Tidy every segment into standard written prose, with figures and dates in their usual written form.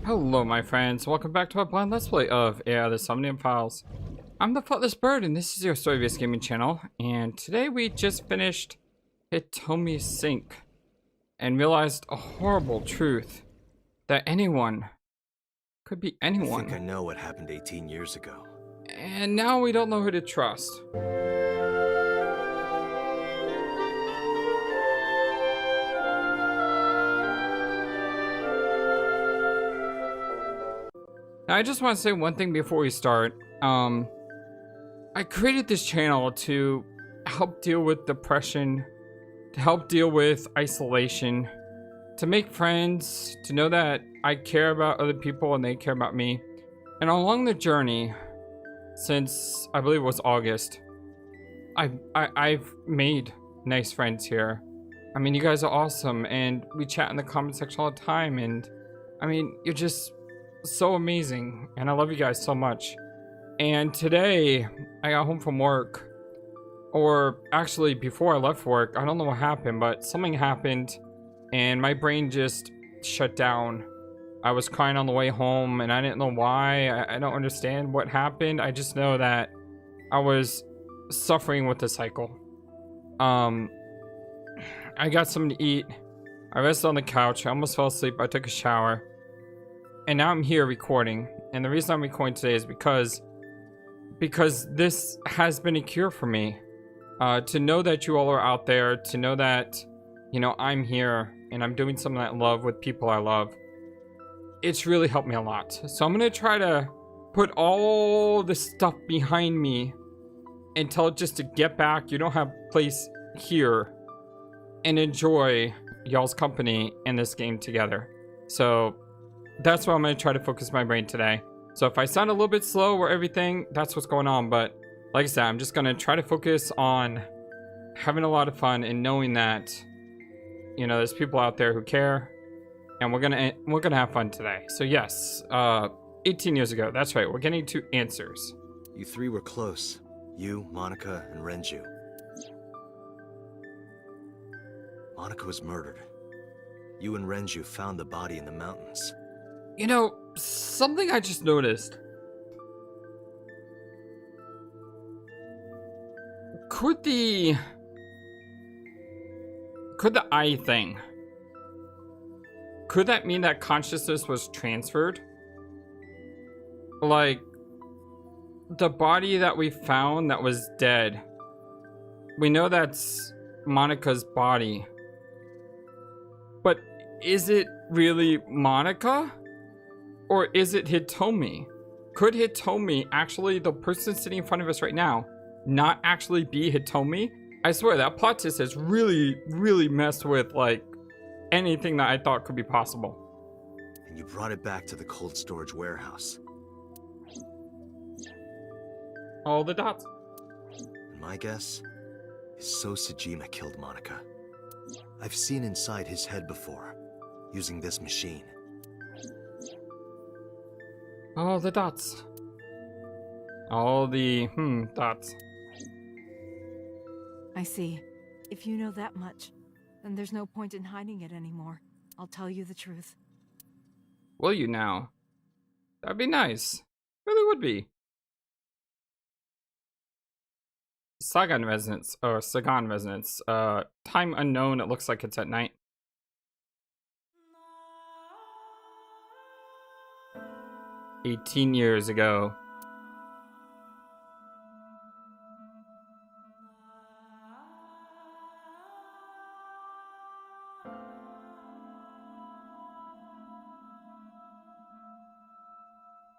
Hello my friends, welcome back to our blind let's play of the Somnium Files. I'm the FlightlessBird and this is your story-based gaming channel, and today we just finished Hitomi Sync and realized a horrible truth that anyone could be anyone. I think I know what happened 18 years ago. And now we don't know who to trust. Now, I just want to say one thing before we start. I created this channel to help deal with depression, to help deal with isolation, to make friends, to know that I care about other people and they care about me. And along the journey, since I believe it was August, I've made nice friends here. I mean, you guys are awesome, and we chat in the comment section all the time, and I mean, you're just so amazing, and I love you guys so much. And today I got home from work, or actually before I left work, I don't know what happened, but something happened and my brain just shut down. I was crying on the way home and I didn't know why. I don't understand what happened. I just know that I was suffering with the cycle. I got something to eat, I rested on the couch, I almost fell asleep, I took a shower, and now I'm here recording. And the reason I'm recording today is because this has been a cure for me. To know that you all are out there, to know that, you know, I'm here and I'm doing something I love with people I love. It's really helped me a lot. So I'm gonna try to put all the stuff behind me and tell it just to get back. You don't have a place here, and enjoy y'all's company in this game together. So that's why I'm going to try to focus my brain today. So if I sound a little bit slow or everything, that's what's going on. But like I said, I'm just going to try to focus on having a lot of fun and knowing that, you know, there's people out there who care, and we're gonna have fun today. So yes, 18 years ago, that's right, we're getting to answers. You three were close. You, Monica, and Renju. Monica was murdered. You and Renju found the body in the mountains. You know, something I just noticed. Could the eye thing, could that mean that consciousness was transferred? Like, the body that we found that was dead, we know that's Monica's body. But is it really Monica? Or is it Hitomi? Could Hitomi, actually, the person sitting in front of us right now, not actually be Hitomi? I swear, that plot twist has really, really messed with, like, anything that I thought could be possible. And you brought it back to the cold storage warehouse. All the dots. And my guess is So Sejima killed Monica. I've seen inside his head before, using this machine. All the dots. All the, dots. I see. If you know that much, then there's no point in hiding it anymore. I'll tell you the truth. Will you now? That'd be nice. Really would be. Sagan resonance, or Sagan resonance. Time unknown, it looks like it's at night. "18 years ago.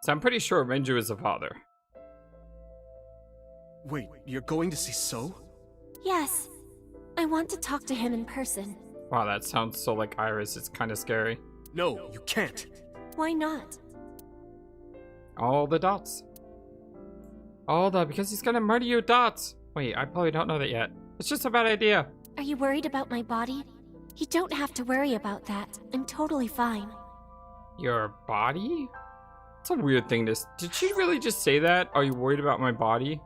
So I'm pretty sure Renju is the father. Wait, you're going to see So? Yes. I want to talk to him in person. Wow, that sounds so like Iris. It's kind of scary. No, you can't. Why not? All the dots. All the, because he's gonna murder you, dots. Wait, I probably don't know that yet. It's just a bad idea. Are you worried about my body? You don't have to worry about that. I'm totally fine. Your body? It's a weird thing to... Did she really just say that? Are you worried about my body?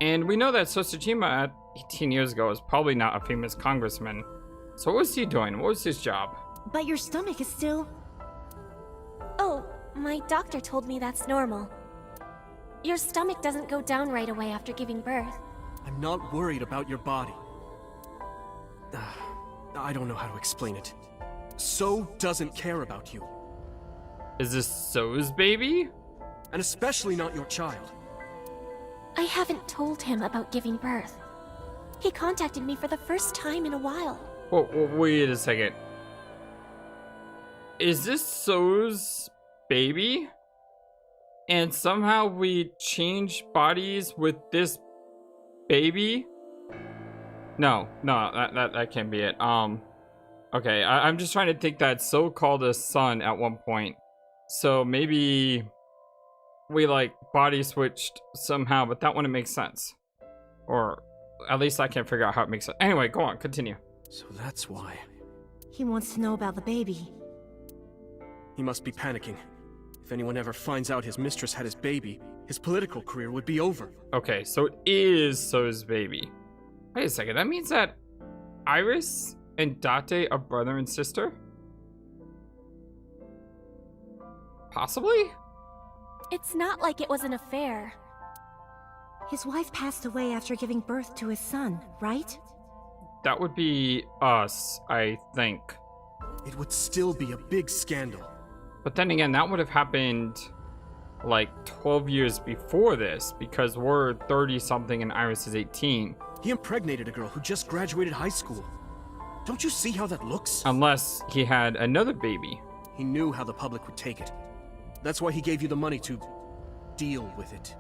And we know that Sosajima 18 years ago was probably not a famous congressman. So what was he doing? What was his job? But your stomach is still... My doctor told me that's normal. Your stomach doesn't go down right away after giving birth. I'm not worried about your body. I don't know how to explain it. So doesn't care about you. Is this So's baby? And especially not your child. I haven't told him about giving birth. He contacted me for the first time in a while. Whoa, wait a second. Is this So's baby? And somehow we change bodies with this baby? No, that can't be it. Okay, I'm just trying to think that So called a son at one point. So maybe we like body switched somehow, but that wouldn't make sense. Or at least I can't figure out how it makes sense. Anyway, go on, continue. So that's why. He wants to know about the baby. He must be panicking. If anyone ever finds out his mistress had his baby, his political career would be over. Okay, so it is So's baby. Wait a second, that means that Iris and Date are brother and sister? Possibly? It's not like it was an affair. His wife passed away after giving birth to his son, right? That would be us, I think. It would still be a big scandal. But then again, that would have happened like 12 years before this, because we're 30 something and Iris is 18. He impregnated a girl who just graduated high school. Don't you see how that looks? Unless he had another baby. He knew how the public would take it. That's why he gave you the money to deal with it.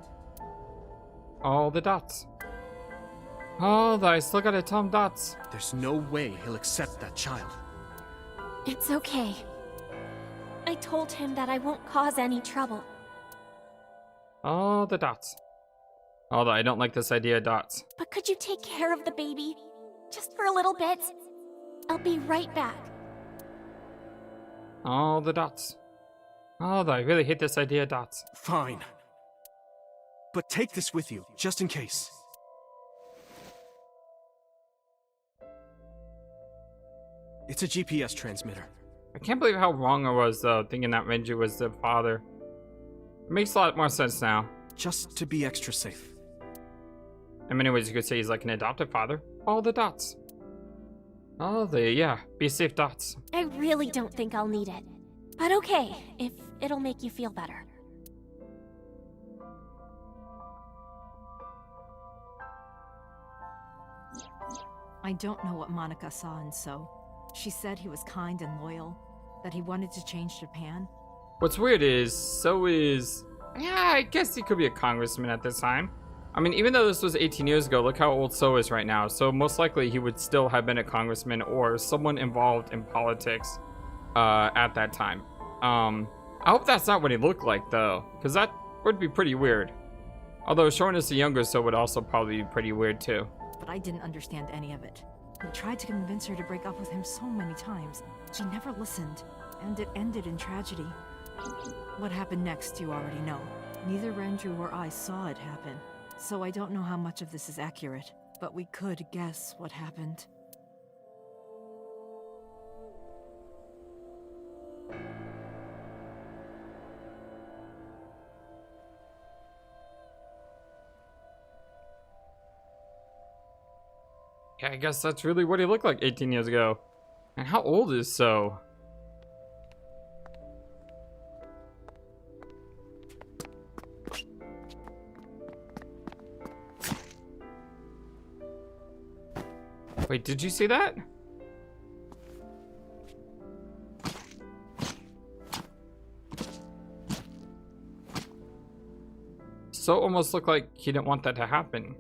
All the dots. Oh, I still gotta tell him dots. There's no way he'll accept that child. It's okay. I told him that I won't cause any trouble. All the dots. Although I don't like this idea of dots. But could you take care of the baby? Just for a little bit? I'll be right back. All the dots. Although I really hate this idea of dots. Fine. But take this with you, just in case. It's a GPS transmitter. I can't believe how wrong I was, though, thinking that Renji was the father. It makes a lot more sense now. Just to be extra safe. In many ways, you could say he's like an adoptive father. All the dots. All the, yeah, be safe dots. I really don't think I'll need it. But okay, if it'll make you feel better. I don't know what Monica saw in So. She said he was kind and loyal, that he wanted to change Japan. What's weird is, So is... Yeah, I guess he could be a congressman at this time. I mean, even though this was 18 years ago, look how old So is right now. So most likely he would still have been a congressman or someone involved in politics at that time. I hope that's not what he looked like, though, because that would be pretty weird. Although showing us the younger So would also probably be pretty weird, too. But I didn't understand any of it. I tried to convince her to break up with him so many times. She never listened, and it ended in tragedy. What happened next, you already know. Neither Renju or I saw it happen, so I don't know how much of this is accurate, but we could guess what happened. Yeah, I guess that's really what he looked like 18 years ago. And how old is So? Wait, did you see that? So almost looked like he didn't want that to happen.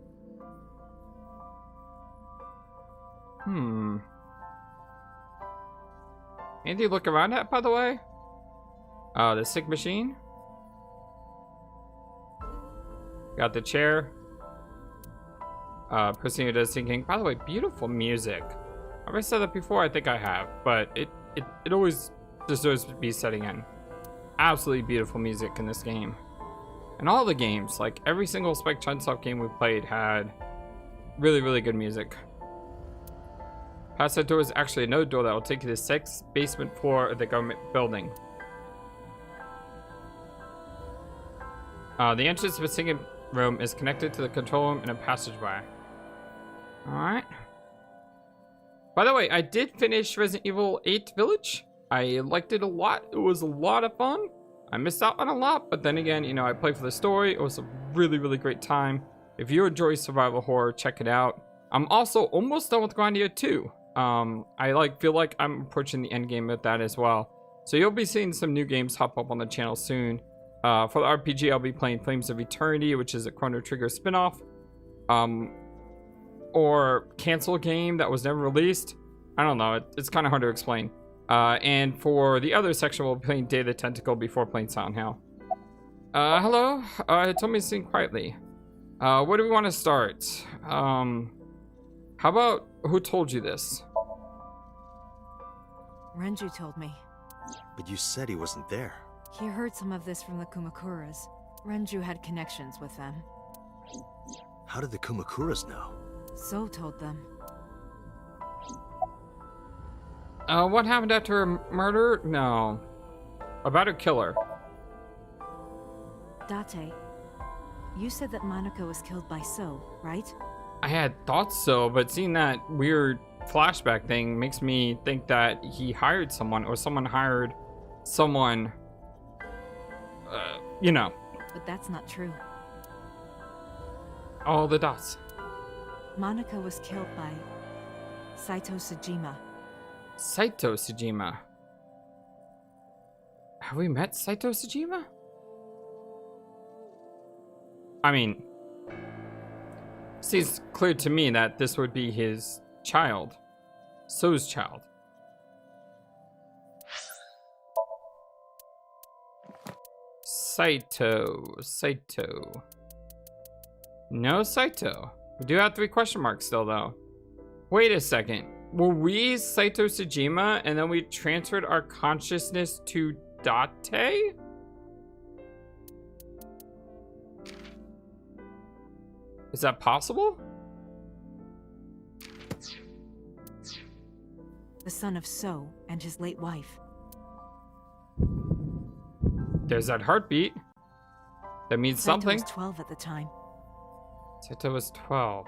Anything to look around at, by the way? The sick machine. Got the chair. Person who does thinking. By the way, beautiful music. Have I said that before? I think I have, but it always deserves to be setting in. Absolutely beautiful music in this game. And all the games, like every single Spike Chunsoft game we played had really, really good music. Past that door is actually another door that will take you to the 6th basement floor of the government building. The entrance to the singing room is connected to the control room in a passageway. Alright. By the way, I did finish Resident Evil 8 Village. I liked it a lot. It was a lot of fun. I missed out on a lot, but then again, you know, I played for the story. It was a really, really great time. If you enjoy survival horror, check it out. I'm also almost done with Grandia 2. I feel like I'm approaching the end game with that as well. So you'll be seeing some new games hop up on the channel soon. For the RPG, I'll be playing Flames of Eternity, which is a Chrono Trigger spinoff. Or cancel game that was never released. I don't know. It's kind of hard to explain. And for the other section, we'll be playing Day of the Tentacle before playing Silent Hill. Hello? It told me to sing quietly. Where do we want to start? How about who told you this? Renju told me. But you said he wasn't there. He heard some of this from the Kumakuras. Renju had connections with them. How did the Kumakuras know? So told them. What happened after her murder? No. About her killer. Date, you said that Monica was killed by So, right? I had thought so, but seeing that weird flashback thing makes me think that he hired someone, or someone hired someone, you know. But that's not true. All the dots. Monica was killed by Saito Sejima. Saito Sejima. Have we met Saito Sejima? I mean, seems clear to me that this would be his child. So's child. Saito. No Saito. We do have 3 question marks still, though. Wait a second. Were we Saito Sejima and then we transferred our consciousness to Date? Is that possible? The son of So and his late wife. There's that heartbeat. That means Saito something. was 12 at the time. Saito was 12.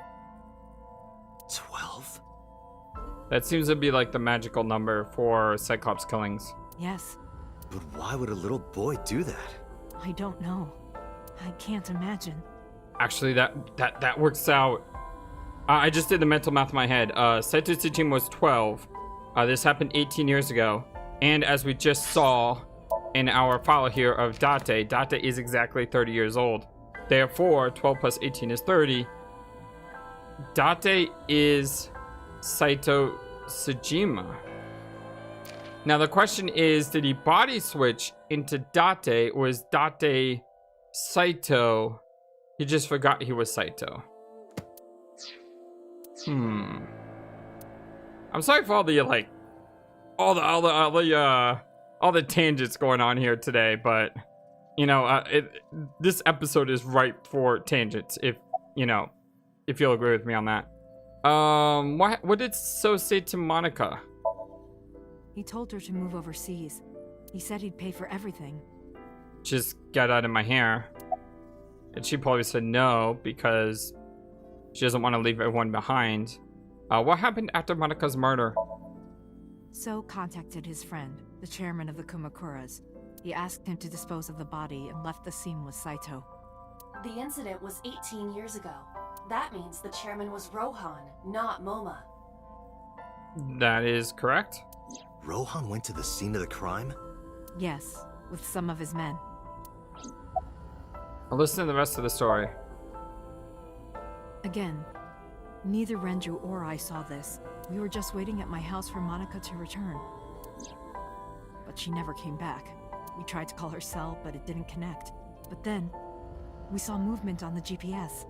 12? That seems to be like the magical number for Cyclops killings. Yes. But why would a little boy do that? I don't know. I can't imagine. Actually, that works out. I just did the mental math in my head. Saito Sejima was 12. This happened 18 years ago. And as we just saw in our file here of Date is exactly 30 years old. Therefore, 12 plus 18 is 30. Date is Saito Sejima. Now the question is, did he body switch into Date, or is Date Saito? He just forgot he was Saito. I'm sorry for all the all the tangents going on here today, but you know, this episode is ripe for tangents. If you'll agree with me on that. What did So say to Monica? He told her to move overseas. He said he'd pay for everything. Just get out of my hair. And she probably said no because she doesn't want to leave everyone behind. What happened after Monica's murder? So contacted his friend, the chairman of the Kumakuras. He asked him to dispose of the body and left the scene with Saito. The incident was 18 years ago. That means the chairman was Rohan, not Moma. That is correct. Rohan went to the scene of the crime? Yes, with some of his men. I'll listen to the rest of the story. Again, neither Renju or I saw this. We were just waiting at my house for Monica to return. But she never came back. We tried to call her cell, but it didn't connect. But then, we saw movement on the GPS.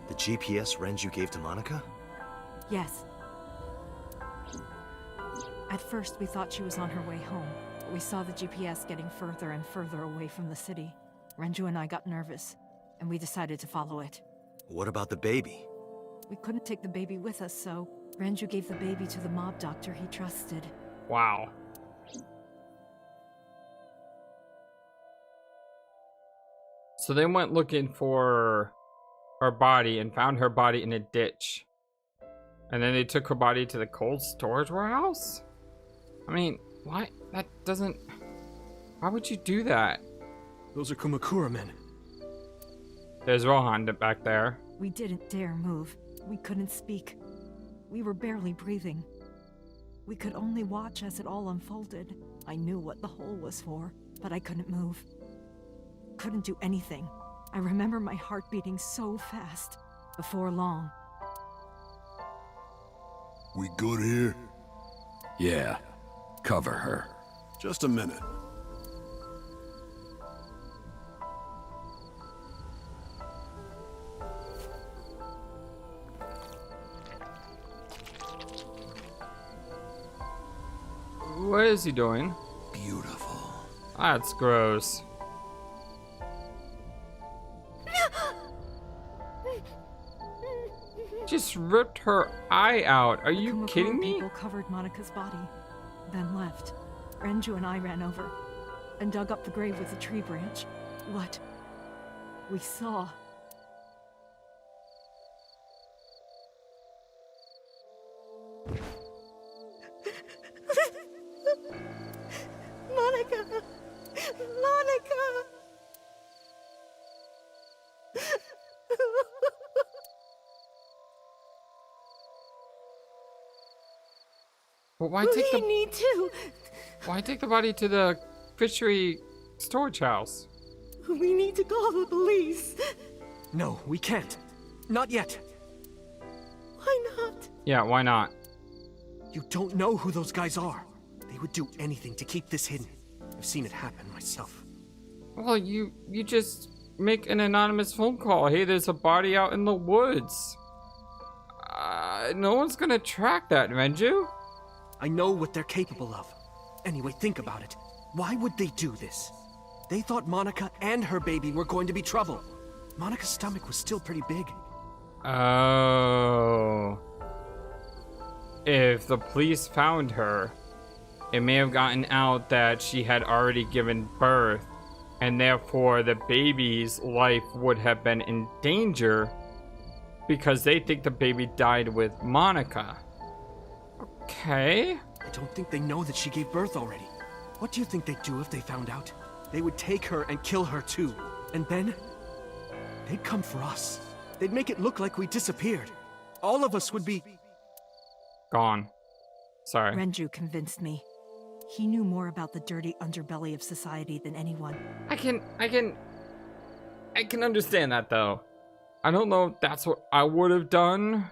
The GPS Renju gave to Monica? Yes. At first, we thought she was on her way home, but we saw the GPS getting further and further away from the city. Renju and I got nervous, and we decided to follow it. What about the baby? We couldn't take the baby with us, so Renju gave the baby to the mob doctor he trusted. Wow. So they went looking for her body and found her body in a ditch. And then they took her body to the cold storage warehouse? I mean, why? That doesn't... Why would you do that? Those are Kumakura men. There's Rohan back there. We didn't dare move. We couldn't speak. We were barely breathing. We could only watch as it all unfolded. I knew what the hole was for, but I couldn't move. Couldn't do anything. I remember my heart beating so fast. Before long. We good here? Yeah. Cover her. Just a minute. What is he doing? Beautiful. That's gross. Just ripped her eye out. Are you Kumakura kidding me? people covered Monika's body, then left. Renju and I ran over and dug up the grave with a tree branch. What we saw. Monica! Monica! But why take the need to. why take the body to the fishery storage house? We need to call the police. No, we can't. Not yet. Why not? Yeah, why not? You don't know who those guys are. They would do anything to keep this hidden. I've seen it happen myself. Well, you just make an anonymous phone call. Hey, there's a body out in the woods. No one's gonna track that, Renju. I know what they're capable of. Anyway, think about it. Why would they do this? They thought Monica and her baby were going to be trouble. Monica's stomach was still pretty big. Oh. If the police found her, it may have gotten out that she had already given birth, and therefore the baby's life would have been in danger because they think the baby died with Monica. Okay. I don't think they know that she gave birth already. What do you think they'd do if they found out? They would take her and kill her too. And then, they'd come for us. They'd make it look like we disappeared. All of us would be... Gone. Sorry. Renju convinced me. He knew more about the dirty underbelly of society than anyone. I can understand that though. I don't know if that's what I would have done.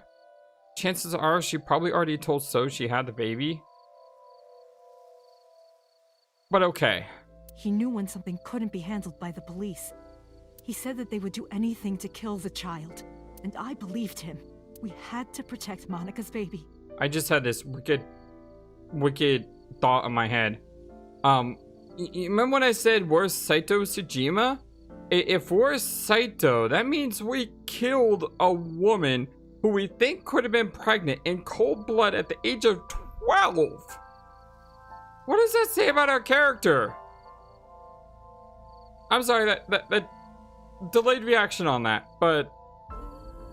Chances are she probably already told So she had the baby. But okay. He knew when something couldn't be handled by the police. He said that they would do anything to kill the child. And I believed him. We had to protect Monica's baby. I just had this wicked thought in my head. You remember when I said where's Saito Tsujima? If we're Saito, that means we killed a woman who we think could have been pregnant in cold blood at the age of 12. What does that say about our character? I'm sorry, that delayed reaction on that, but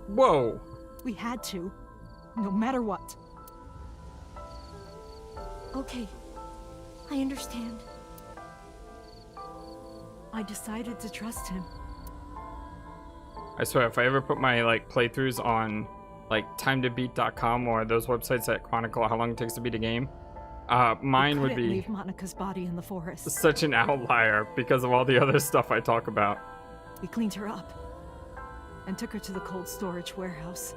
whoa. We had to, no matter what. Okay, I understand. I decided to trust him. I swear, if I ever put my playthroughs on timetobeat.com or those websites that chronicle how long it takes to beat a game, mine would be Leave Monica's body in the forest. such an outlier because of all the other stuff I talk about. We cleaned her up and took her to the cold storage warehouse.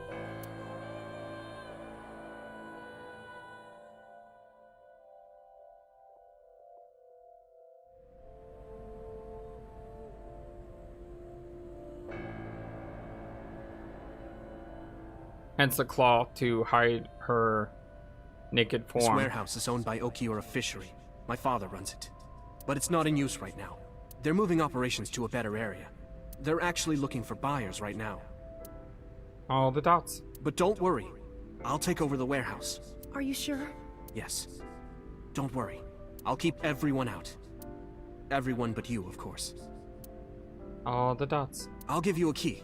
Hence the cloth to hide her naked This form. warehouse is owned by Okiura Fishery. My father runs it. But it's not in use right now. They're moving operations to a better area. They're actually looking for buyers right now. All the dots. But don't worry. I'll take over the warehouse. Are you sure? Yes. Don't worry. I'll keep everyone out. Everyone but you, of course. All the dots. I'll give you a key.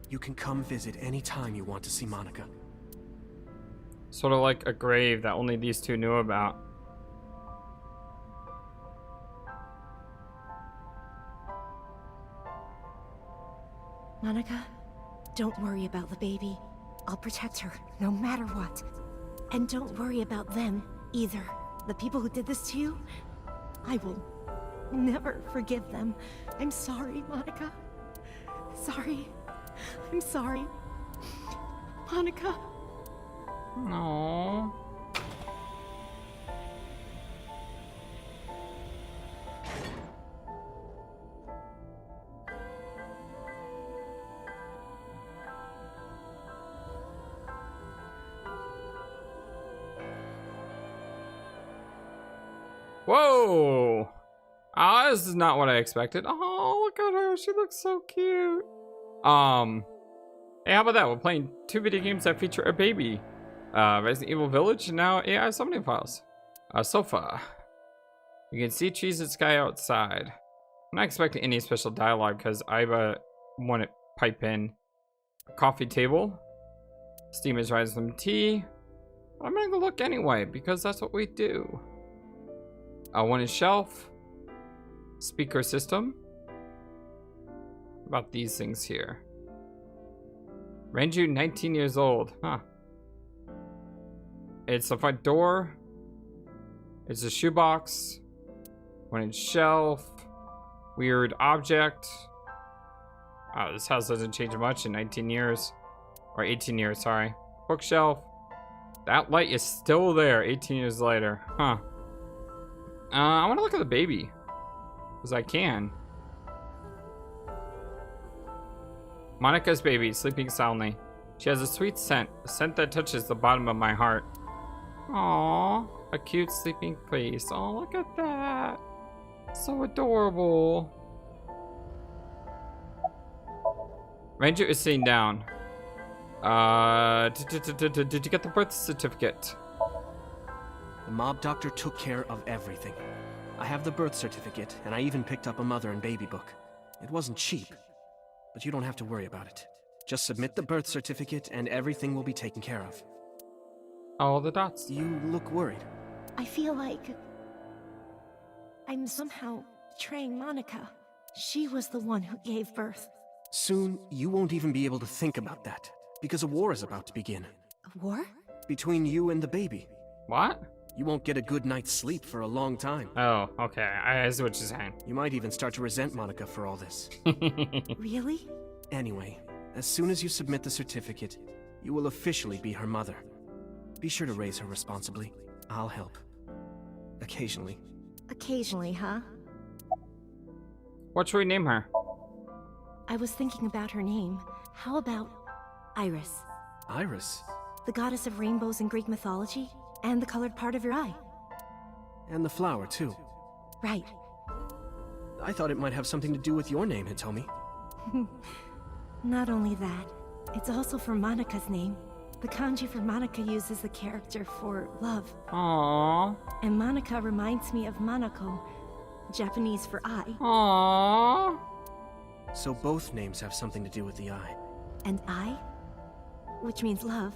You can come visit any time you want to see Monica. Sort of like a grave that only these two knew about. Monica, don't worry about the baby. I'll protect her, no matter what. And don't worry about them, either. The people who did this to you, I will never forgive them. I'm sorry, Monica. Sorry. I'm sorry. Monica. Aww. Whoa! Ah, this is not what I expected. Oh, look at her. She looks so cute. Hey, how about that? We're playing 2 video games that feature a baby. Resident Evil Village and now AI Somnium Files. So far, you can see trees and sky outside. I'm not expecting any special dialogue because I want to pipe in a coffee table. Steam is rising some tea. I'm gonna go look anyway because that's what we do. One is shelf. Speaker system. About these things here. Renju, 19 years old. Huh. It's the front door. It's a shoebox. One inch shelf. Weird object. Oh, this house doesn't change much in 19 years. Or 18 years, sorry. Bookshelf. That light is still there 18 years later. Huh. I want to look at the baby. Because I can. Monica's baby, sleeping soundly. She has a sweet scent. A scent that touches the bottom of my heart. Aww. A cute sleeping face. Oh, look at that. So adorable. Ranger is sitting down. Did you get the birth certificate? The mob doctor took care of everything. I have the birth certificate, and I even picked up a mother and baby book. It wasn't cheap, but you don't have to worry about it. Just submit the birth certificate, and everything will be taken care of. All the dots. You look worried. I feel like I'm somehow betraying Monica. She was the one who gave birth. Soon, you won't even be able to think about that, because a war is about to begin. A war? Between you and the baby. What? You won't get a good night's sleep for a long time. Oh, okay. I see what you're saying. You might even start to resent Monica for all this. Really? Anyway, as soon as you submit the certificate, you will officially be her mother. Be sure to raise her responsibly. I'll help. Occasionally. Occasionally, huh? What should we name her? I was thinking about her name. How about Iris? Iris? The goddess of rainbows in Greek mythology? And the colored part of your eye. And the flower, too. Right. I thought it might have something to do with your name, Hitomi. Not only that, it's also for Monica's name. The kanji for Monica uses the character for love. Aww. And Monica reminds me of Manako, Japanese for eye. Aww. So both names have something to do with the eye. And I, which means love,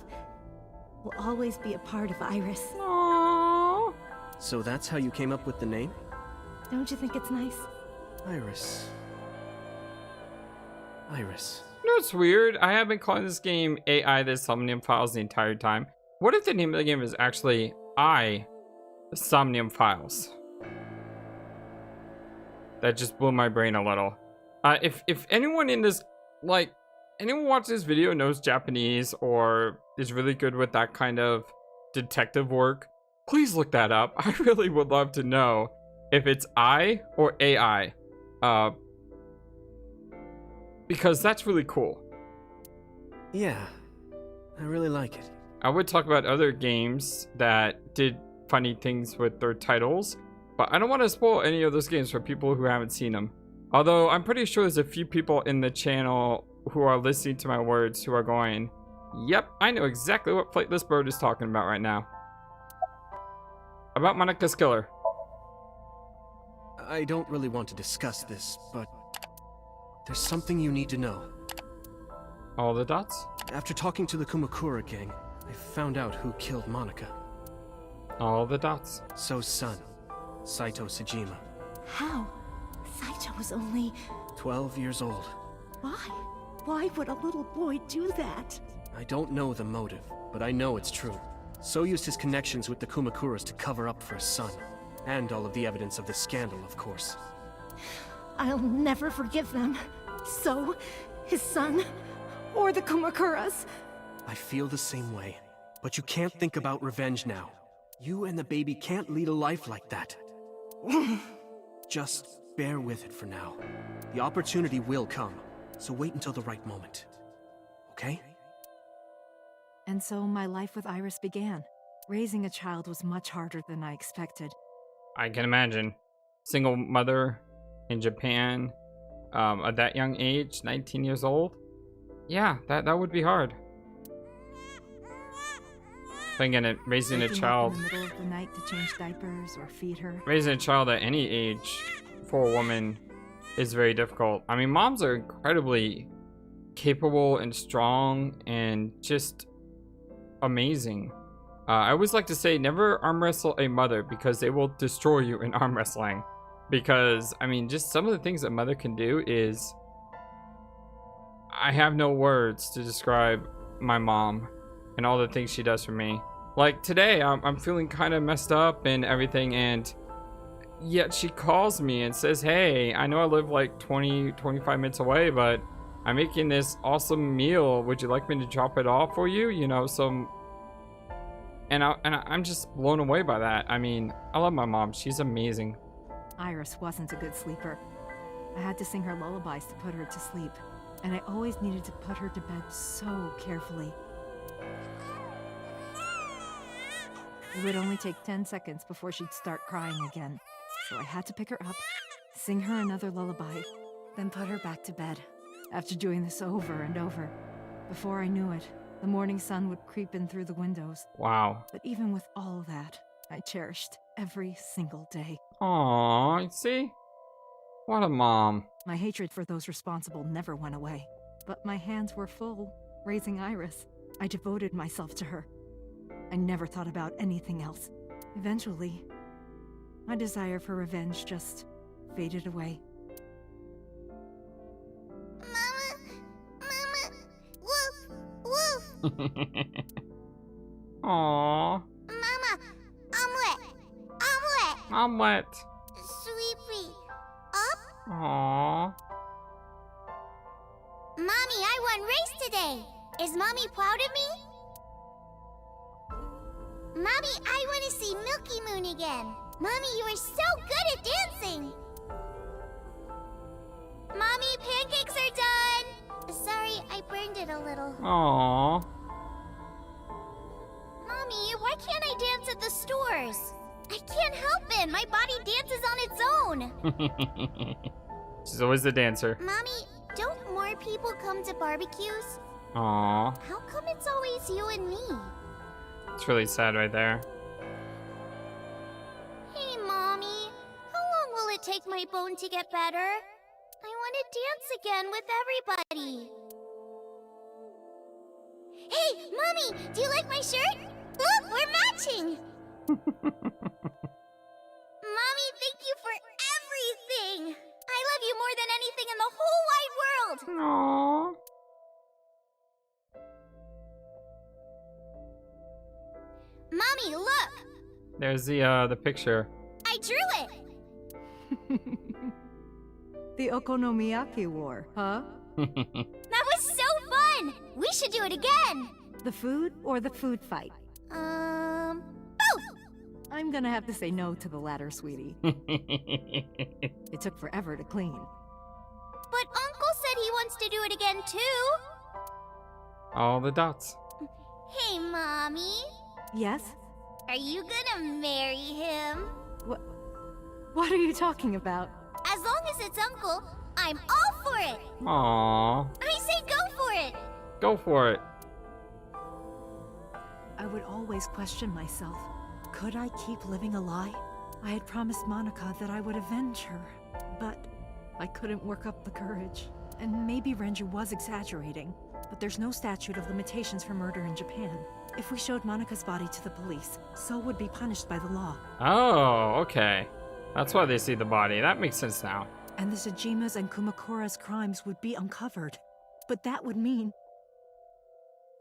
will always be a part of Iris. Aww. So that's how you came up with the name? Don't you think it's nice? Iris. Iris. You know what's weird? I have been calling this game AI the Somnium Files the entire time. What if the name of the game is actually the Somnium Files? That just blew my brain a little. If anyone in this, like, anyone watching this video knows Japanese or is really good with that kind of detective work, please look that up. I really would love to know if it's I or AI. Because that's really cool. Yeah, I really like it. I would talk about other games that did funny things with their titles, but I don't want to spoil any of those games for people who haven't seen them. Although I'm pretty sure there's a few people in the channel who are listening to my words who are going, yep, I know exactly what FlightlessBird is talking about right now. About Monica's killer. I don't really want to discuss this, but There's something you need to know. All the dots? After talking to the Kumakura gang, I found out who killed Monica. All the dots. So's son, Saito Sejima. How? Saito was only... 12 years old. Why? Why would a little boy do that? I don't know the motive, but I know it's true. So used his connections with the Kumakuras to cover up for his son. And all of the evidence of the scandal, of course. I'll never forgive them. So, his son, or the Kumakuras. I feel the same way. But you can't think about revenge now. You and the baby can't lead a life like that. Just bear with it for now. The opportunity will come, so wait until the right moment. Okay? And so my life with Iris began. Raising a child was much harder than I expected. I can imagine. Single mother in Japan at that young age, 19 years old. Yeah, that would be hard. But again, raising a Waking up child... in the middle of the night to change diapers or feed her. Raising a child at any age for a woman is very difficult. I mean, moms are incredibly capable and strong and just amazing. I always like to say, never arm wrestle a mother because they will destroy you in arm wrestling. Because, I mean, just some of the things a mother can do is... I have no words to describe my mom and all the things she does for me. Like today, I'm feeling kind of messed up and everything, and yet she calls me and says, hey, I know I live like 20-25 minutes away, but I'm making this awesome meal. Would you like me to drop it off for you? You know, some... And I'm just blown away by that. I mean, I love my mom. She's amazing. Iris wasn't a good sleeper. I had to sing her lullabies to put her to sleep, and I always needed to put her to bed so carefully. It would only take 10 seconds before she'd start crying again, so I had to pick her up, sing her another lullaby, then put her back to bed. After doing this over and over, before I knew it, the morning sun would creep in through the windows. Wow. But even with all of that, I cherished every single day. Aww, see? What a mom. My hatred for those responsible never went away, but my hands were full raising Iris. I devoted myself to her. I never thought about anything else. Eventually, my desire for revenge just faded away. Mama, woof, woof. Aww. Mama, omelet. Omelet. Sweepy, up. Aww. Mommy, I won race today. Is Mommy proud of me? Mommy, I want to see Milky Moon again. Mommy, you are so good at dancing. Mommy, pancakes are done. Sorry, I burned it a little. Aww. Mommy, why can't I dance at the stores? I can't help it. My body dances on its own. She's always the dancer. Mommy, don't more people come to barbecues? Aww. How come it's always you and me? It's really sad right there. Hey, Mommy. How long will it take my bone to get better? I want to dance again with everybody. Hey, Mommy, do you like my shirt? Look, we're matching. Mommy, thank you for everything. I love you more than anything in the whole wide world. Aww. Mommy, look. There's the picture. I drew it. The Okonomiyaki War, huh? That was so fun. We should do it again. The food or the food fight? Both. I'm gonna have to say no to the latter, sweetie. It took forever to clean. But Uncle said he wants to do it again too. All the dots. Hey, Mommy. Yes? Are you gonna marry him? What are you talking about? As long as it's Uncle, I'm all for it. Aww. I say go for it. Go for it. I would always question myself. Could I keep living a lie? I had promised Monica that I would avenge her, but I couldn't work up the courage. And maybe Renju was exaggerating, but there's no statute of limitations for murder in Japan. If we showed Monika's body to the police, So would be punished by the law. Oh, okay. That's why they see the body. That makes sense now. And the Tsujima's and Kumakura's crimes would be uncovered. But that would mean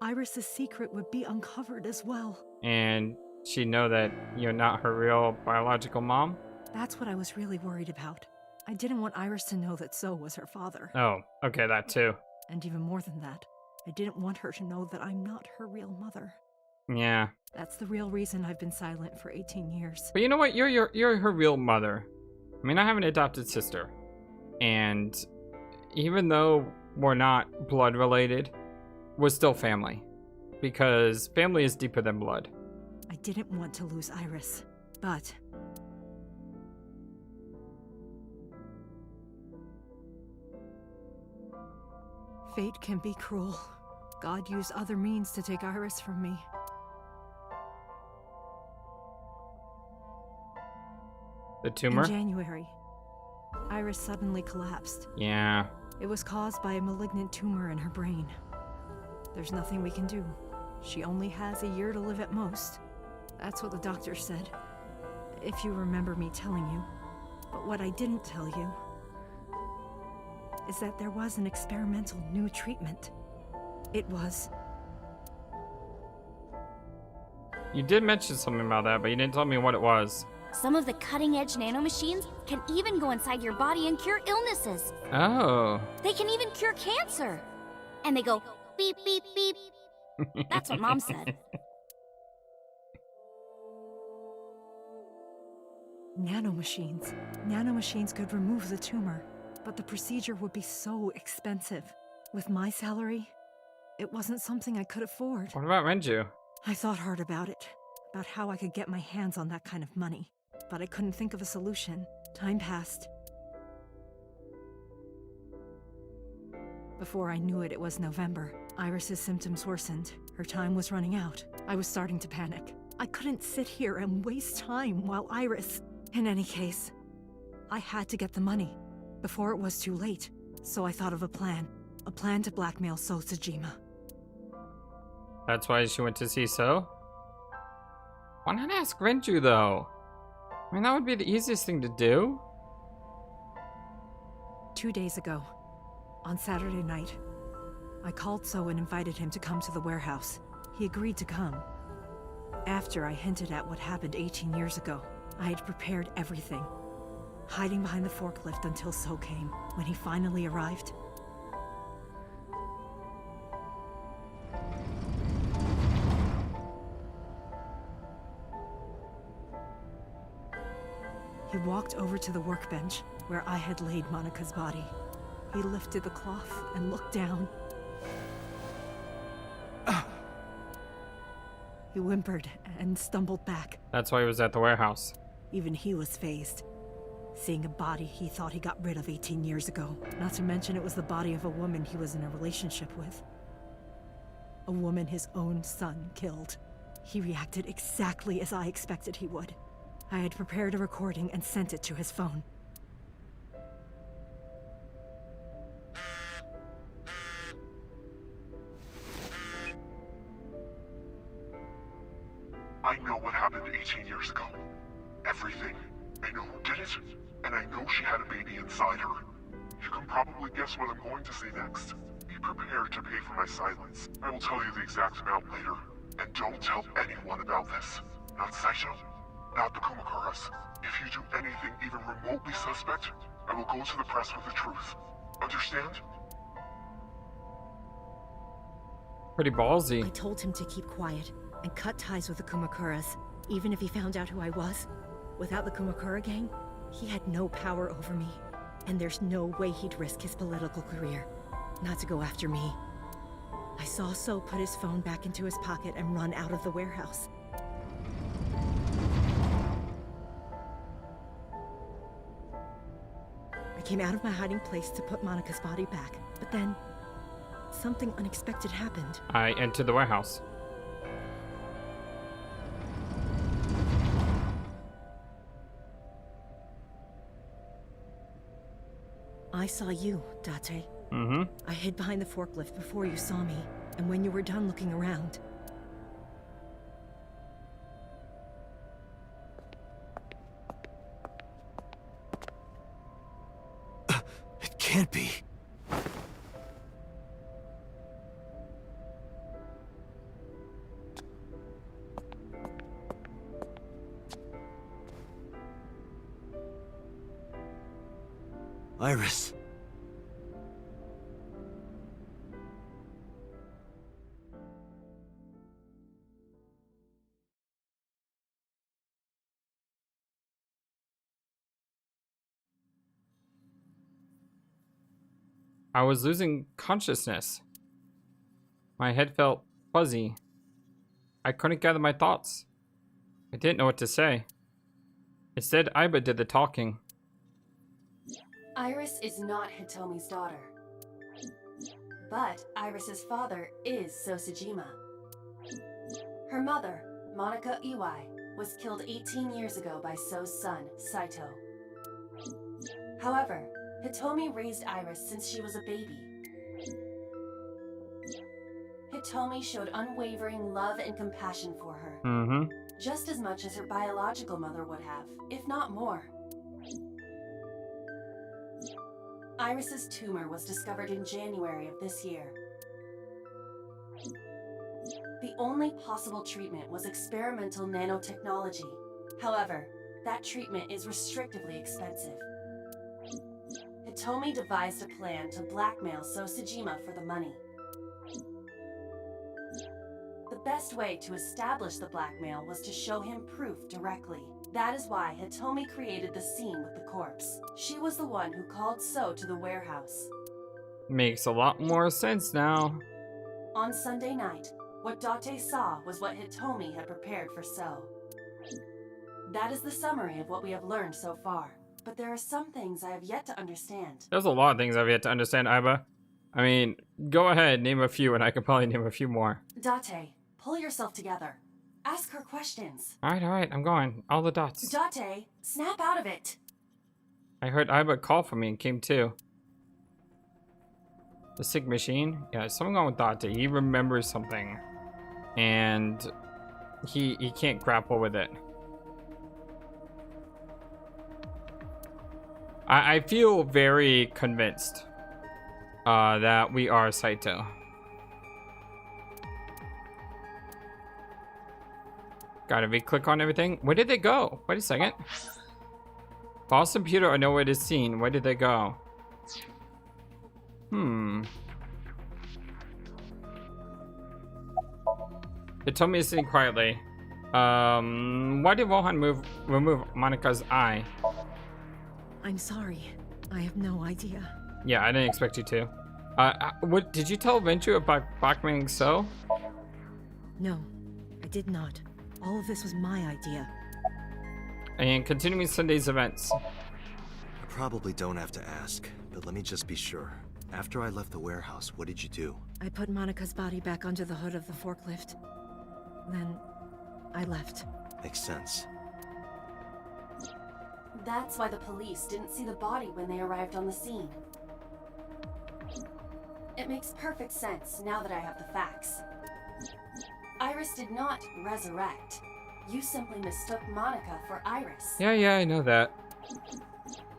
Iris's secret would be uncovered as well. And she'd know that you're not her real biological mom? That's what I was really worried about. I didn't want Iris to know that So was her father. Oh, okay, that too. And even more than that, I didn't want her to know that I'm not her real mother. Yeah. That's the real reason I've been silent for 18 years. But you know what? You're her real mother. I mean, I have an adopted sister. And even though we're not blood related, we're still family. Because family is deeper than blood. I didn't want to lose Iris, but fate can be cruel. God used other means to take Iris from me. The tumor? In January, Iris suddenly collapsed. Yeah. It was caused by a malignant tumor in her brain. There's nothing we can do. She only has a year to live at most. That's what the doctor said. If you remember me telling you. But what I didn't tell you is that there was an experimental new treatment. It was... You did mention something about that, but you didn't tell me what it was. Some of the cutting-edge nanomachines can even go inside your body and cure illnesses. Oh. They can even cure cancer. And they go beep, beep, beep. That's what Mom said. Nanomachines. Nanomachines could remove the tumor, but the procedure would be so expensive. With my salary, it wasn't something I could afford. What about Renju? I thought hard about it, about how I could get my hands on that kind of money, but I couldn't think of a solution. Time passed. Before I knew it, it was November. Iris's symptoms worsened. Her time was running out. I was starting to panic. I couldn't sit here and waste time while Iris... In any case, I had to get the money before it was too late. So I thought of a plan to blackmail So Tsujima. That's why she went to see So? Why not ask Renju, though? I mean, that would be the easiest thing to do. 2 days ago, on Saturday night, I called So and invited him to come to the warehouse. He agreed to come. After I hinted at what happened 18 years ago, I had prepared everything, hiding behind the forklift until So came. When he finally arrived, he walked over to the workbench where I had laid Monika's body. He lifted the cloth and looked down. He whimpered and stumbled back. That's why he was at the warehouse. Even he was fazed, seeing a body he thought he got rid of 18 years ago. Not to mention it was the body of a woman he was in a relationship with. A woman his own son killed. He reacted exactly as I expected he would. I had prepared a recording and sent it to his phone. I know what happened 18 years ago. Everything. I know who did it, and I know she had a baby inside her. You can probably guess what I'm going to say next. Be prepared to pay for my silence. I will tell you the exact amount later. And don't tell anyone about this. Not Saito, not the Kumakuras. If you do anything even remotely suspect, I will go to the press with the truth. Understand? Pretty ballsy. I told him to keep quiet and cut ties with the Kumakuras, even if he found out who I was. Without the Kumakura gang, he had no power over me, and there's no way he'd risk his political career, not to go after me. I saw So put his phone back into his pocket and run out of the warehouse. I came out of my hiding place to put Monika's body back, but then something unexpected happened. I entered the warehouse. I saw you, Date. Mm-hmm. I hid behind the forklift before you saw me, and when you were done looking around. It can't be. Iris. I was losing consciousness. My head felt fuzzy. I couldn't gather my thoughts. I didn't know what to say. Instead, Aiba did the talking. Iris is not Hitomi's daughter. But Iris's father is Sosajima. Her mother, Monica Iwai, was killed 18 years ago by So's son, Saito. However, Hitomi raised Iris since she was a baby. Hitomi showed unwavering love and compassion for her. Mm-hmm. Just as much as her biological mother would have, if not more. Iris's tumor was discovered in January of this year. The only possible treatment was experimental nanotechnology. However, that treatment is restrictively expensive. Hitomi devised a plan to blackmail Sosajima for the money. The best way to establish the blackmail was to show him proof directly. That is why Hitomi created the scene with the corpse. She was the one who called So to the warehouse. Makes a lot more sense now. On Sunday night, what Date saw was what Hitomi had prepared for So. That is the summary of what we have learned so far. But there are some things I have yet to understand. There's a lot of things I've yet to understand, Aiba. I mean, go ahead, name a few, and I could probably name a few more. Date, pull yourself together. Ask her questions. Alright, I'm going. All the dots. Date, snap out of it. I heard Aiba call for me and came too. The sick machine? Yeah, something wrong with Date. He remembers something. And he can't grapple with it. I feel very convinced that we are Saito. Gotta click on everything. Where did they go? Wait a second. Boss computer are nowhere to seen. Where did they go? It told me to sitting quietly. Why did Rohan remove Monica's eye? I'm sorry. I have no idea. Yeah, I didn't expect you to. What did you tell Venture about blackmailing So? No, I did not. All of this was my idea. And continuing Sunday's events. I probably don't have to ask, but let me just be sure. After I left the warehouse, what did you do? I put Monica's body back under the hood of the forklift. Then, I left. Makes sense. That's why the police didn't see the body when they arrived on the scene. It makes perfect sense now that I have the facts. Iris did not resurrect. You simply mistook Monica for Iris. Yeah, I know that.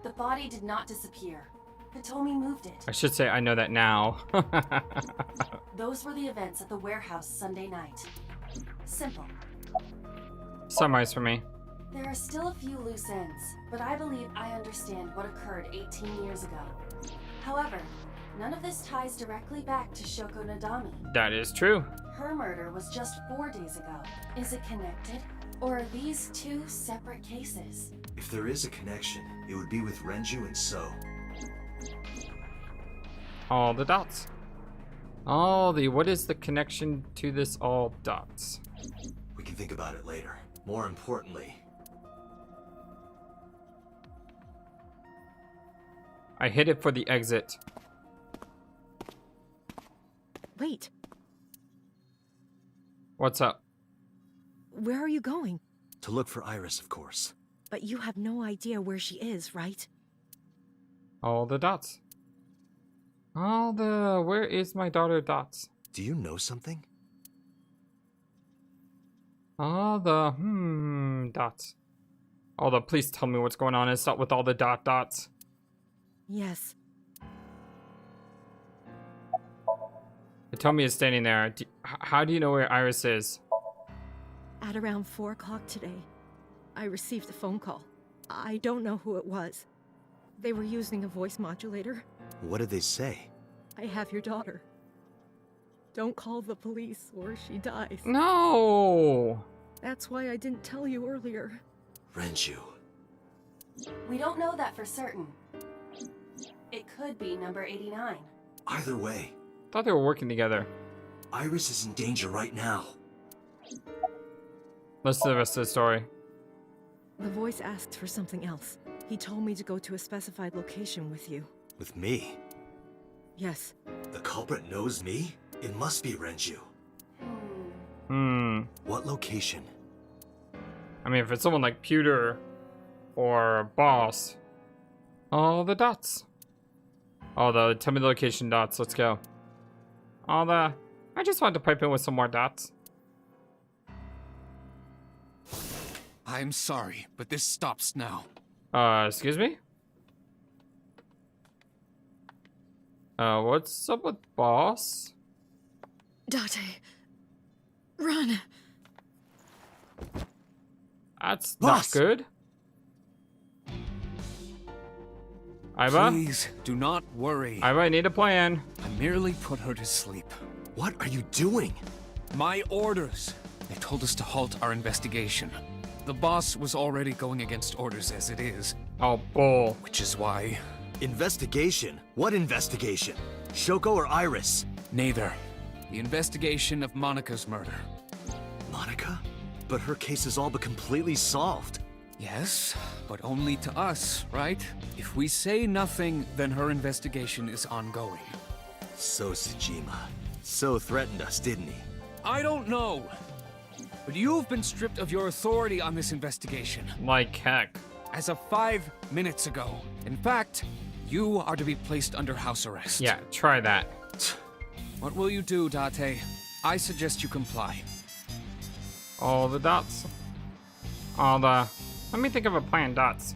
The body did not disappear. Hitomi moved it. I should say I know that now. Those were the events at the warehouse Sunday night. Simple. Summarize for me. There are still a few loose ends, but I believe I understand what occurred 18 years ago. However, none of this ties directly back to Shoko Nadami. That is true. Her murder was just 4 days ago. Is it connected? Or are these two separate cases? If there is a connection, it would be with Renju and So. All the dots. What is the connection to this all dots? We can think about it later. More importantly, I hit it for the exit. Wait, What's up? where are you going? to look for Iris, of course. But you have no idea where she is, right? All the dots. Where is my daughter Dots? Do you know something? Dots. Please tell me what's going on and stop with all the dots. Yes. Tell me it's standing there. How do you know where Iris is? At around 4 o'clock today, I received a phone call. I don't know who it was. They were using a voice modulator. What did they say? I have your daughter. Don't call the police or she dies. No! That's why I didn't tell you earlier. Renju. We don't know that for certain. It could be number 89. Either way, Thought they were working together. Iris is in danger right now. Listen to the rest of the story. The voice asked for something else. He told me to go to a specified location with you. With me? Yes. The culprit knows me? It must be Renju. What location? I mean, if it's someone like Pewter or Boss. All the dots. Tell me the location dots. Let's go. I just wanted to pipe in with some more dots. I'm sorry, but this stops now. Excuse me? What's up with Boss? Date. Run. That's Boss! not good. Aiba? Please, do not worry. Aiba, I need a plan. I merely put her to sleep. What are you doing? My orders. They told us to halt our investigation. The boss was already going against orders as it is. Oh, bull. Which is why... Investigation? What investigation? Shoko or Iris? Neither. The investigation of Monika's murder. Monica? But her case is all but completely solved. Yes, but only to us, right? If we say nothing, then her investigation is ongoing. So Sejima. So threatened us, didn't he? I don't know. But you've been stripped of your authority on this investigation. Like heck. As of 5 minutes ago. In fact, you are to be placed under house arrest. Yeah, try that. What will you do, Date? I suggest you comply. All the dots. Let me think of a plan, dots.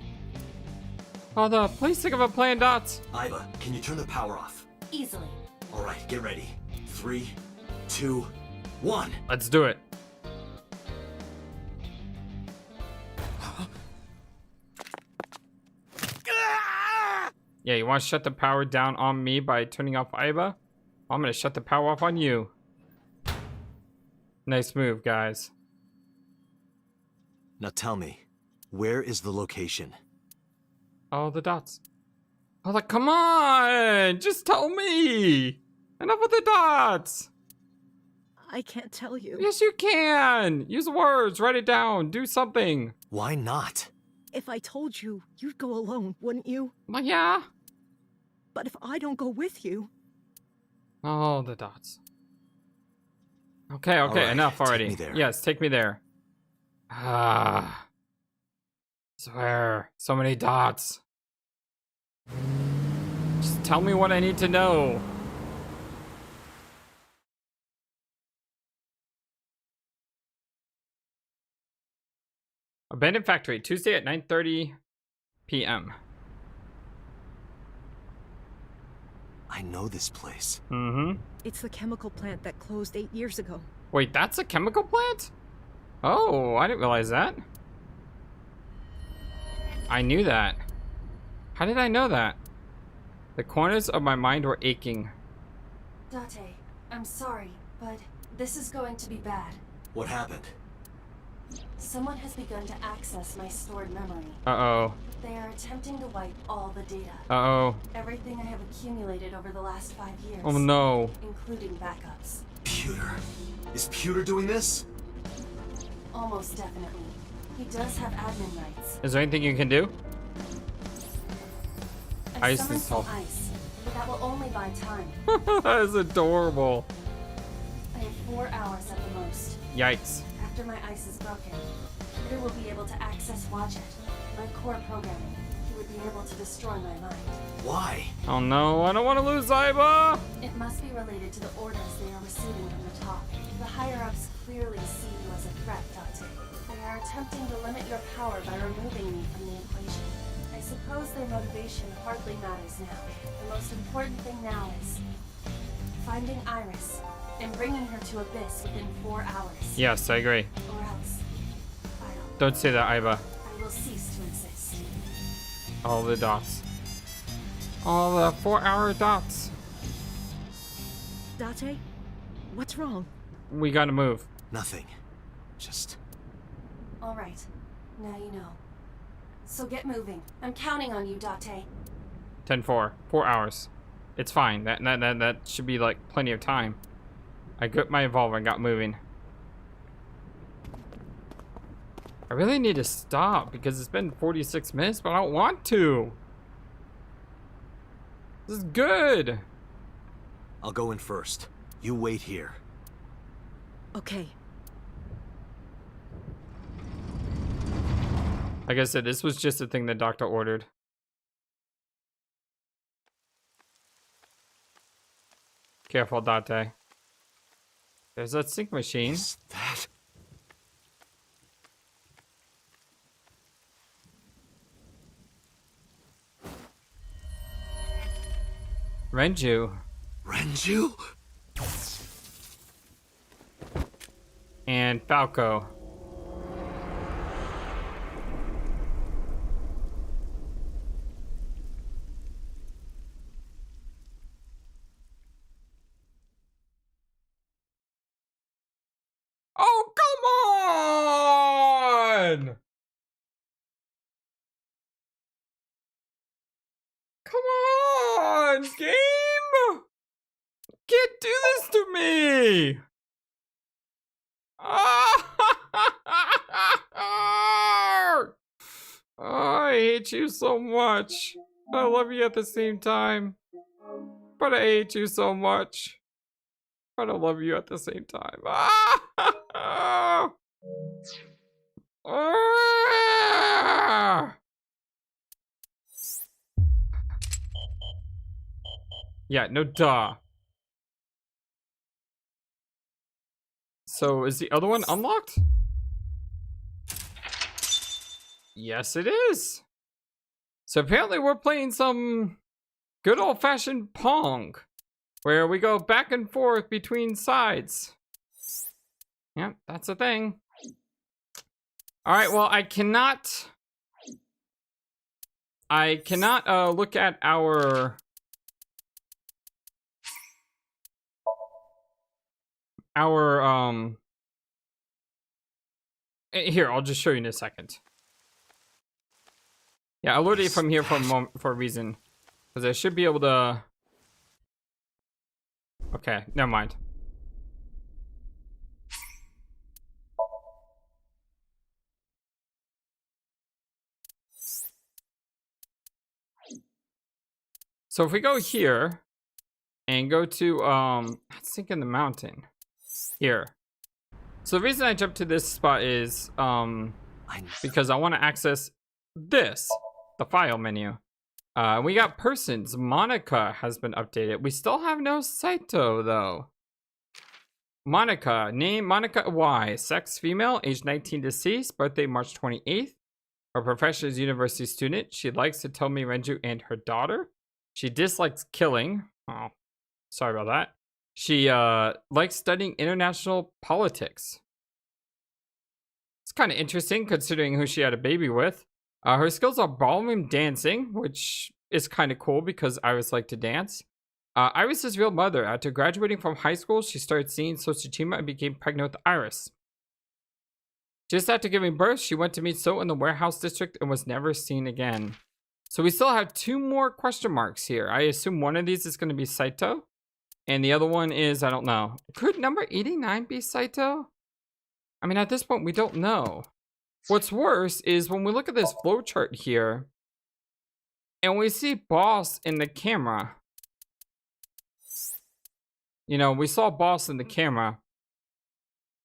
Please think of a plan, dots. Aiba, can you turn the power off? Easily. Alright, get ready. 3, 2, 1. Let's do it. Yeah, you want to shut the power down on me by turning off Aiba? I'm gonna shut the power off on you. Nice move, guys. Now tell me, where is the location? All the dots. Come on! Just tell me! Enough with the dots! I can't tell you. Yes, you can! Use words, write it down, do something. Why not? If I told you, you'd go alone, wouldn't you? Well, yeah. But if I don't go with you... All the dots. Okay, Alright, enough already. take me there. Yes, take me there. Swear, so many dots. Just tell me what I need to know. Abandoned factory, Tuesday at 9:30 p.m. I know this place. Mm-hmm. It's the chemical plant that closed 8 years ago. Wait, that's a chemical plant? Oh, I didn't realize that. I knew that. How did I know that? The corners of my mind were aching. Date, I'm sorry, but this is going to be bad. What happened? Someone has begun to access my stored memory. Uh-oh. They are attempting to wipe all the data. Uh-oh. Everything I have accumulated over the last 5 years. Oh no. Including backups. Pewter. Is Pewter doing this? Almost definitely. He does have admin rights. Is there anything you can do? I Ice summoned is some all- ice, but that will only buy time. That is adorable. I have 4 hours at the most. Yikes. After my ice is broken, Peter will be able to access Watch It, my core programming. He would be be able to destroy my mind. Why? Oh no, I don't want to lose Aiba! It must be related to the orders they are receiving from the top. The higher-ups clearly see you as a threat, Date. They are attempting to limit your power by removing me from the equation. I suppose their motivation hardly matters now. The most important thing now is finding Iris and bringing her to Abyss within 4 hours. Yes, I agree. Or else, Don't say that, Aiba. I will cease to exist. All the dots. All the 4-hour dots. Date? What's wrong? We gotta move. Nothing. Just... All right. Now you know. So get moving. I'm counting on you, Date. 10-4. 4 hours. It's fine. That should be like plenty of time. I gripped my revolver and got moving. I really need to stop because it's been 46 minutes, but I don't want to. This is good. I'll go in first. You wait here. Okay. Like I said, this was just a thing the doctor ordered. Careful, Date. There's that sync machine. Is that... Renju. Renju? And Falco. Oh, come on! Come on, game! Can't do this to me! Oh, I hate you so much. I love you at the same time. But I hate you so much. But I love you at the same time. Yeah, no duh. So is the other one unlocked? Yes, it is. So apparently we're playing some good old-fashioned Pong, where we go back and forth between sides. Yep, that's a thing. All right, well, I cannot look at our here, I'll just show you in a second. Yeah, I loaded it from here for a reason, because I should be able to. Okay, never mind. So if we go here and go to let's think in the mountain here. So the reason I jumped to this spot is because I want to access this, the file menu. We got persons. Monica has been updated. We still have no Saito though. Monica, name Monica Y, sex female, age 19, deceased, birthday March 28th. Her profession is university student. She likes to tell me Renju and her daughter. She dislikes killing. Oh, sorry about that. She likes studying international politics. It's kind of interesting considering who she had a baby with. Her skills are ballroom dancing, which is kind of cool because Iris liked to dance. Iris' real mother, after graduating from high school, she started seeing Tsushima and became pregnant with Iris. Just after giving birth, she went to meet So in the warehouse district and was never seen again. So we still have 2 more question marks here. I assume one of these is going to be Saito. And the other one is, I don't know. Could number 89 be Saito? I mean, at this point, we don't know. What's worse is when we look at this flowchart here, and we see Boss in the camera. You know, we saw Boss in the camera.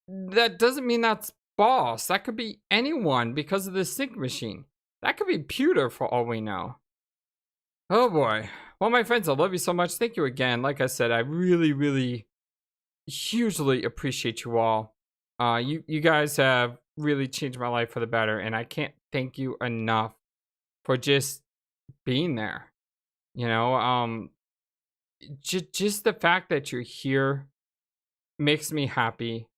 That doesn't mean that's Boss. That could be anyone because of the sync machine. That could be Pewter for all we know. Oh boy. Well, my friends, I love you so much. Thank you again. Like I said, I really, really hugely appreciate you all. You guys have really changed my life for the better, and I can't thank you enough for just being there. You know, just the fact that you're here makes me happy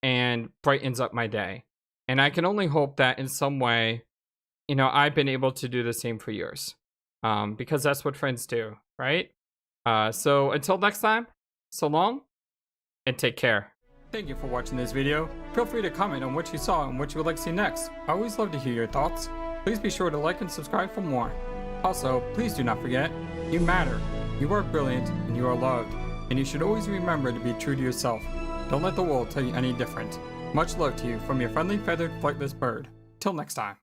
and brightens up my day. And I can only hope that in some way, you know, I've been able to do the same for yours. Because that's what friends do, right? So until next time, so long and take care. Thank you for watching this video. Feel free to comment on what you saw and what you would like to see next. I always love to hear your thoughts. Please be sure to like and subscribe for more. Also, please do not forget, you matter, you are brilliant, and you are loved. And you should always remember to be true to yourself. Don't let the world tell you any different. Much love to you from your friendly feathered flightless bird. Till next time.